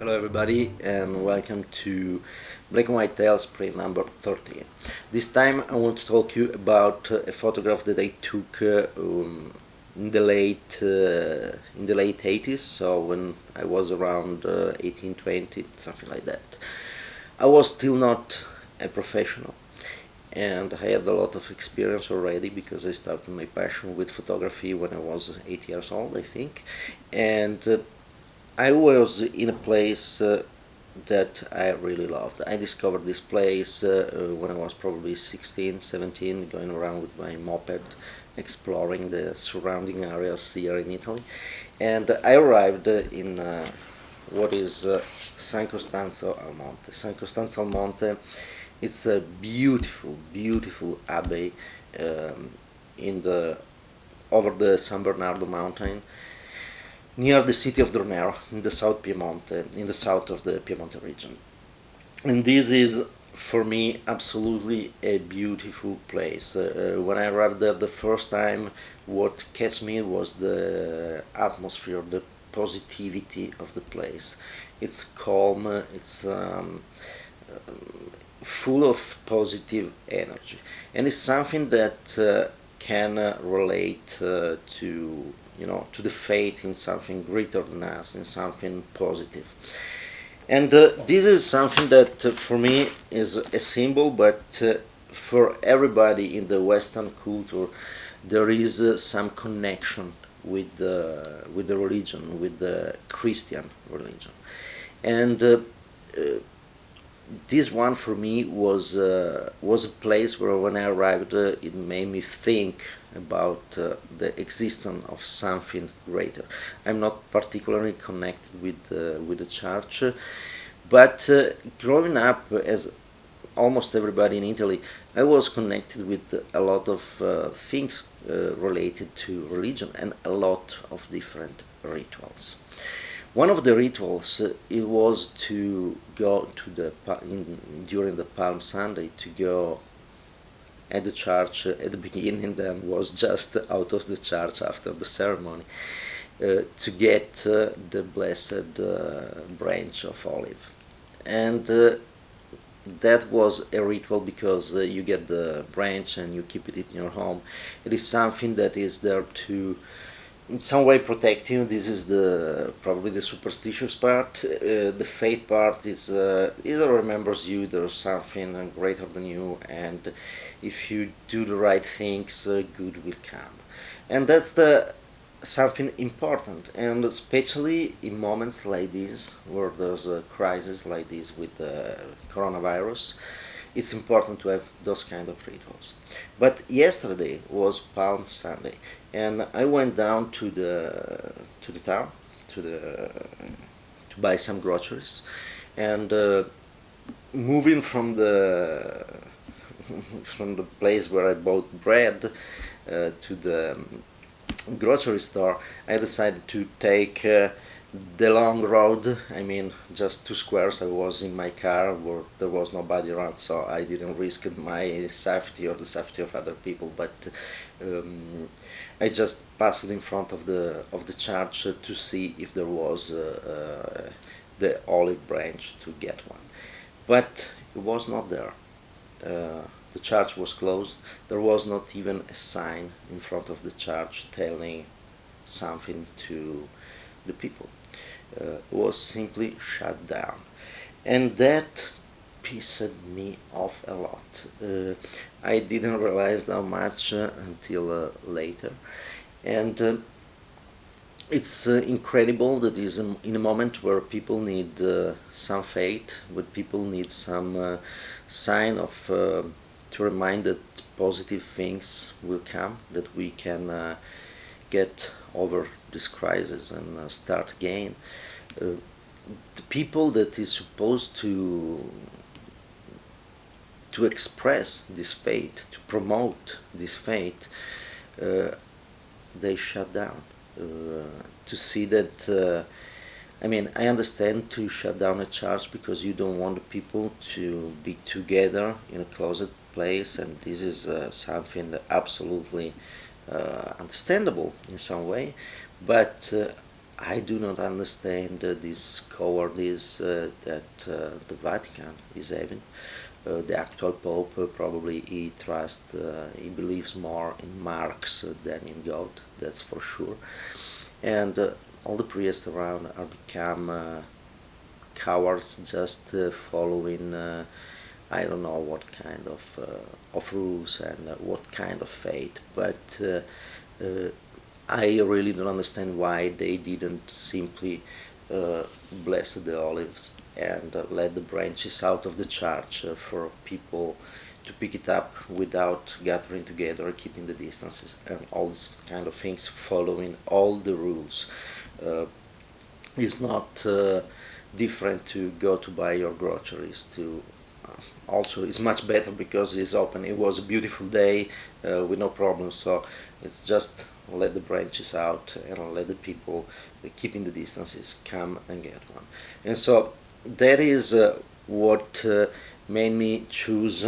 Hello everybody and welcome to Black and White Tales print number 13. This time I want to talk to you about a photograph that I took in the late 80s, so when I was around 18, 20, something like that. I was still not a professional and I had a lot of experience already because I started my passion with photography when I was 8 years old, I think, and I was in a place that I really loved. I discovered this place when I was probably 16, 17, going around with my moped, exploring the surrounding areas here in Italy. And I arrived in what is San Costanzo al Monte. San Costanzo al Monte, it's a beautiful, beautiful abbey in the over the San Bernardo mountain, near the city of Dornero, in the South Piemonte, in the south of the Piemonte region. And this is, for me, absolutely a beautiful place. When I arrived there the first time, what catch me was the atmosphere, the positivity of the place. It's calm, it's full of positive energy, and it's something that can relate to to the faith in something greater than us, in something positive. And this is something that for me is a symbol, but for everybody in the Western culture, there is some connection with the religion, with the Christian religion, and this one for me was a place where when I arrived it made me think about the existence of something greater. I'm not particularly connected with the church, but growing up as almost everybody in Italy, I was connected with a lot of things related to religion and a lot of different rituals. One of the rituals it was to go to during the Palm Sunday, to go at the church at the beginning, then was just out of the church after the ceremony, to get the blessed branch of olive. And that was a ritual because you get the branch and you keep it in your home. It is something that is there to in some way protect you. This is the probably the superstitious part. The faith part is either remembers you there's something greater than you, and if you do the right things, good will come. And that's the something important, and especially in moments like this where there's a crisis like this with the coronavirus, it's important to have those kind of rituals. But yesterday was Palm Sunday, and I went down to the town to buy some groceries, and moving from the from the place where I bought bread to the grocery store, I decided to take the long road. I mean, just 2 squares. I was in my car where there was nobody around, so I didn't risk my safety or the safety of other people. But I just passed in front of the church to see if there was the olive branch to get one, but it was not there. The church was closed. There was not even a sign in front of the church telling something to the people. It was simply shut down, and that pissed me off a lot. I didn't realize how much until later, and it's incredible that is in a moment where people need some faith, where people need some sign of to remind that positive things will come, that we can get over this crisis and start again. The people that is supposed to express this faith, to promote this faith, they shut down. To see that, I mean, I understand to shut down a church because you don't want the people to be together in a closed place, and this is something that absolutely understandable in some way, but I do not understand this cowardice that the Vatican is having. The actual Pope probably he believes more in Marx than in God, that's for sure. And all the priests around are become cowards, just following I don't know what kind of rules and what kind of faith, but I really don't understand why they didn't simply bless the olives and let the branches out of the church for people to pick it up without gathering together, keeping the distances, and all these kind of things, following all the rules. It's not different to go to buy your groceries. To also, it's much better because it's open. It was a beautiful day with no problem, so it's just let the branches out and let the people keeping the distances come and get one. And so that is what made me choose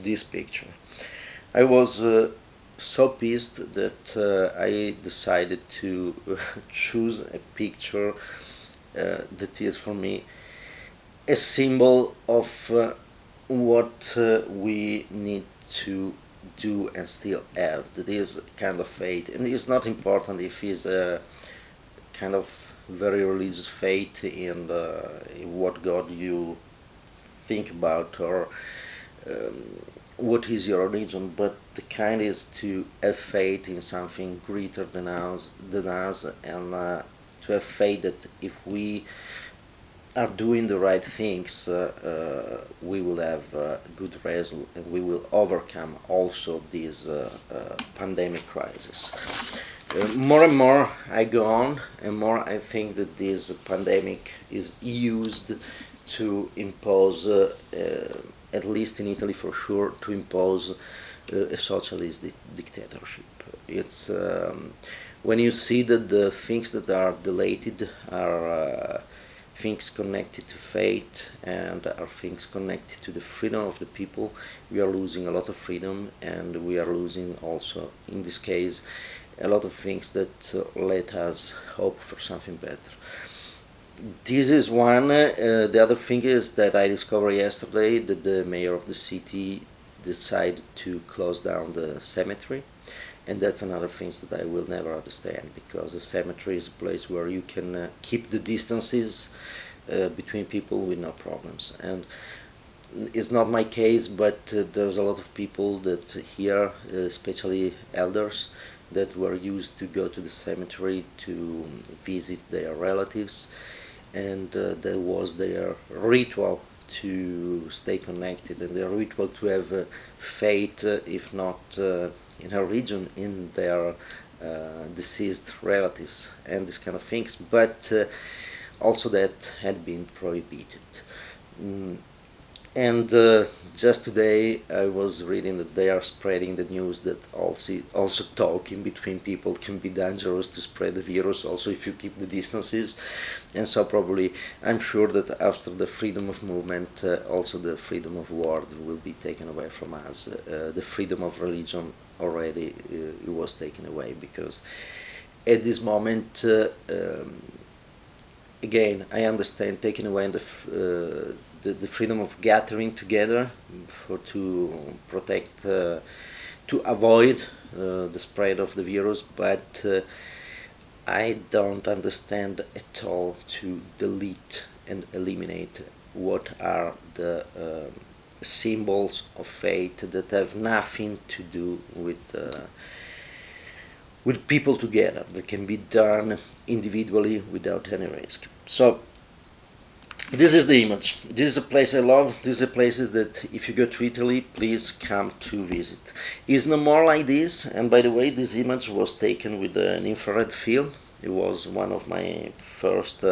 this picture. I was so pissed that I decided to choose a picture that is for me a symbol of what we need to do and still have. That is kind of faith, and it's not important if it's a kind of very religious faith in what God you think about, or what is your religion, but the kind is to have faith in something greater than us, and to have faith that if we are doing the right things, we will have a good result, and we will overcome also this pandemic crisis. More and more I go on, and more I think that this pandemic is used to impose, at least in Italy for sure, to impose a socialist dictatorship. It's when you see that the things that are deleted are things connected to faith and are things connected to the freedom of the people, we are losing a lot of freedom, and we are losing also, in this case, a lot of things that let us hope for something better. This is one. The other thing is that I discovered yesterday that the mayor of the city decided to close down the cemetery, and that's another thing that I will never understand, because the cemetery is a place where you can keep the distances between people with no problems. And it's not my case, but there's a lot of people that here, especially elders, that were used to go to the cemetery to visit their relatives, and that was their ritual to stay connected, and their ritual to have faith, if not in her region, in their deceased relatives and this kind of things, but also that had been prohibited. And just today I was reading that they are spreading the news that also talking between people can be dangerous to spread the virus, also if you keep the distances. And so probably, I'm sure that after the freedom of movement, also the freedom of word will be taken away from us. The freedom of religion already it was taken away, because at this moment, again, I understand taking away the freedom of gathering together to protect, to avoid the spread of the virus, but I don't understand at all to delete and eliminate what are the symbols of faith that have nothing to do with people together, that can be done individually without any risk. So this is the image. This is a place I love. These are places that if you go to Italy, please come to visit. It's no more like this, and by the way, this image was taken with an infrared film. It was one of my first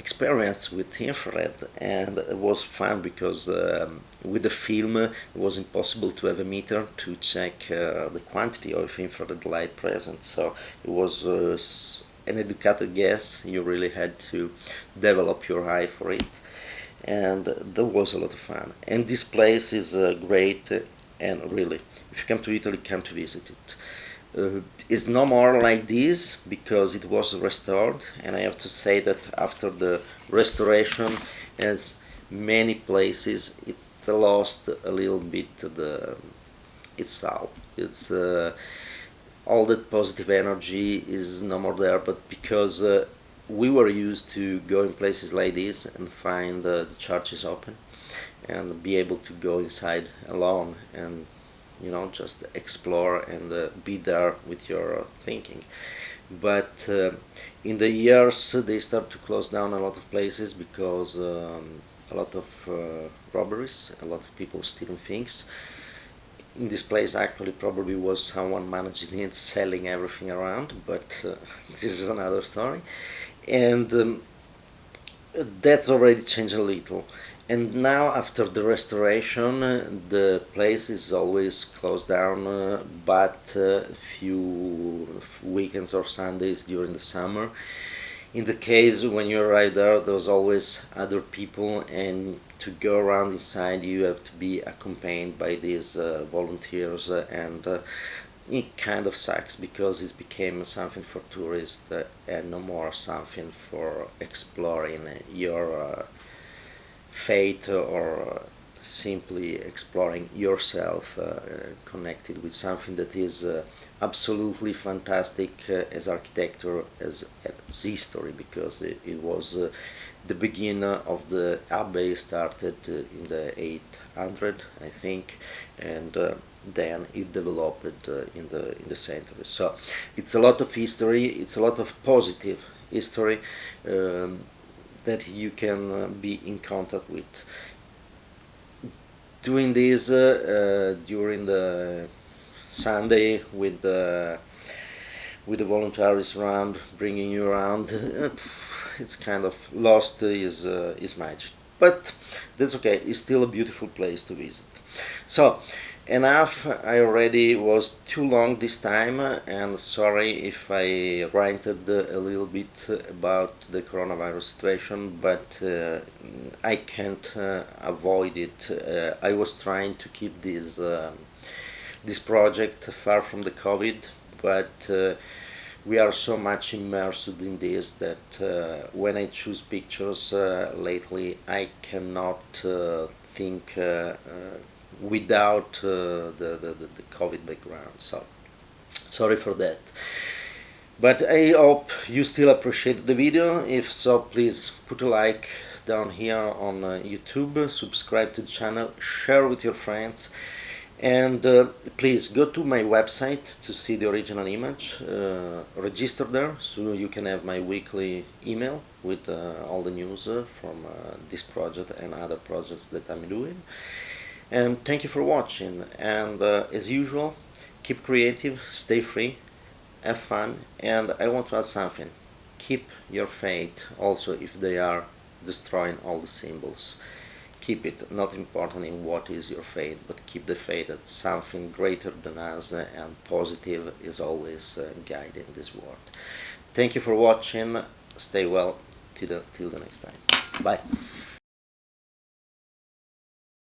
experience with infrared, and it was fun because with the film it was impossible to have a meter to check the quantity of infrared light present, so it was an educated guess. You really had to develop your eye for it, and that was a lot of fun. And this place is great, and really, if you come to Italy, come to visit it. It's no more like this because it was restored, and I have to say that after the restoration, as many places, it lost a little bit its soul. It's all that positive energy is no more there, but because we were used to go in places like this and find the churches open and be able to go inside alone and just explore and be there with your thinking. But in the years they start to close down a lot of places because a lot of robberies, a lot of people stealing things. In this place actually probably was someone managing and selling everything around, but this is another story. And that's already changed a little. And now after the restoration, the place is always closed down, but a few weekends or Sundays during the summer. In the case when you arrive there, there's always other people, and to go around inside you have to be accompanied by these volunteers, and it kind of sucks because it became something for tourists and no more something for exploring your fate or simply exploring yourself, connected with something that is absolutely fantastic as architecture, as history, because it was the beginning of the abbey started in the 800, I think, and then it developed in the century. So it's a lot of history, it's a lot of positive history that you can be in contact with. Doing this during the Sunday with the volunteers around, bringing you around, it's kind of lost is magic. But that's okay. It's still a beautiful place to visit. So enough. I already was too long this time, and sorry if I ranted a little bit about the coronavirus situation, but I can't avoid it. I was trying to keep this project far from the COVID, but we are so much immersed in this that when I choose pictures lately, I cannot think without the COVID background. So sorry for that. But I hope you still appreciate the video. If so, please put a like down here on YouTube, subscribe to the channel, share with your friends, and please go to my website to see the original image, register there so you can have my weekly email with all the news from this project and other projects that I'm doing. And thank you for watching, and as usual, keep creative, stay free, have fun, and I want to add something. Keep your faith also if they are destroying all the symbols. Keep it, not important in what is your faith, but keep the faith that something greater than us and positive is always guiding this world. Thank you for watching, stay well, till the next time. Bye.